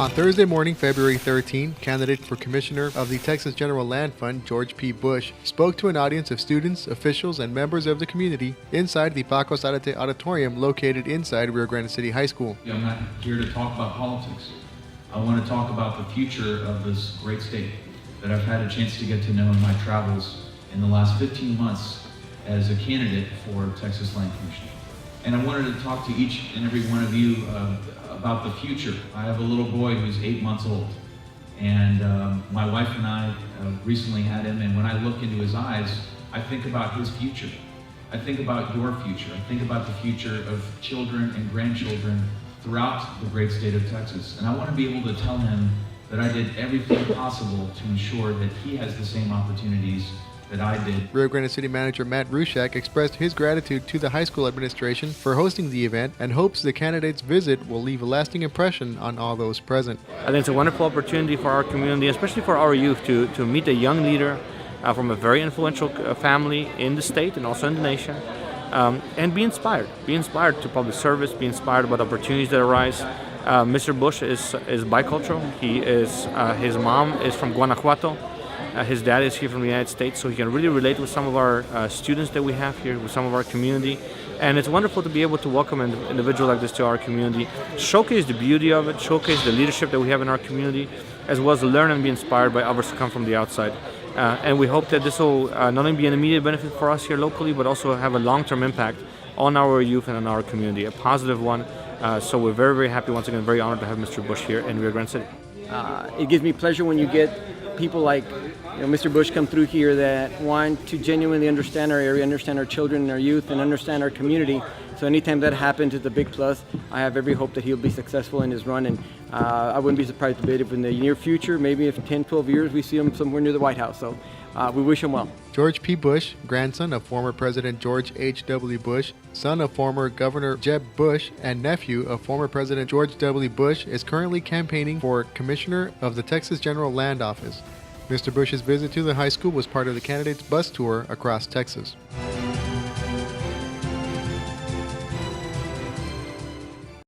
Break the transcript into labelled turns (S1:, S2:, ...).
S1: On Thursday morning, February 13, candidate for Commissioner of the Texas General Land Fund, George P. Bush, spoke to an audience of students, officials, and members of the community inside the Paco Zárate Auditorium located inside Rio Grande City High School.
S2: I'm not here to talk about politics. I want to talk about the future of this great state that I've had a chance to get to know in my travels in the last 15 months as a candidate for Texas Land Commission. And I wanted to talk to each and every one of you about the future. I have a little boy who's 8 months old, and my wife and I recently had him, and when I look into his eyes, I think about his future. I think about your future. I think about the future of children and grandchildren throughout the great state of Texas. And I want to be able to tell him that I did everything possible to ensure that he has the same opportunities that I did.
S1: Rio Grande City Manager Matt Rushak expressed his gratitude to the high school administration for hosting the event and hopes the candidate's visit will leave a lasting impression on all those present.
S3: I think it's a wonderful opportunity for our community, especially for our youth, to meet a young leader from a very influential family in the state and also in the nation, and be inspired to public service, be inspired about opportunities that arise. Mr. Bush is bicultural. His mom is from Guanajuato. His dad is here from the United States, so he can really relate with some of our students that we have here, with some of our community. And it's wonderful to be able to welcome an individual like this to our community, showcase the beauty of it, showcase the leadership that we have in our community, as well as learn and be inspired by others to come from the outside. And we hope that this will not only be an immediate benefit for us here locally, but also have a long-term impact on our youth and on our community, a positive one. So we're very, very happy, once again, very honored to have Mr. Bush here in Rio Grande City.
S4: It gives me pleasure when you get people like Mr. Bush come through here that want to genuinely understand our area, understand our children and our youth, and understand our community. So anytime that happens, it's a big plus. I have every hope that he'll be successful in his run, and I wouldn't be surprised a bit if in the near future, maybe if 10, 12 years, we see him somewhere near the White House. So we wish him well.
S1: George P. Bush, grandson of former President George H.W. Bush, son of former Governor Jeb Bush, and nephew of former President George W. Bush, is currently campaigning for Commissioner of the Texas General Land Office. Mr. Bush's visit to the high school was part of the candidate's bus tour across Texas.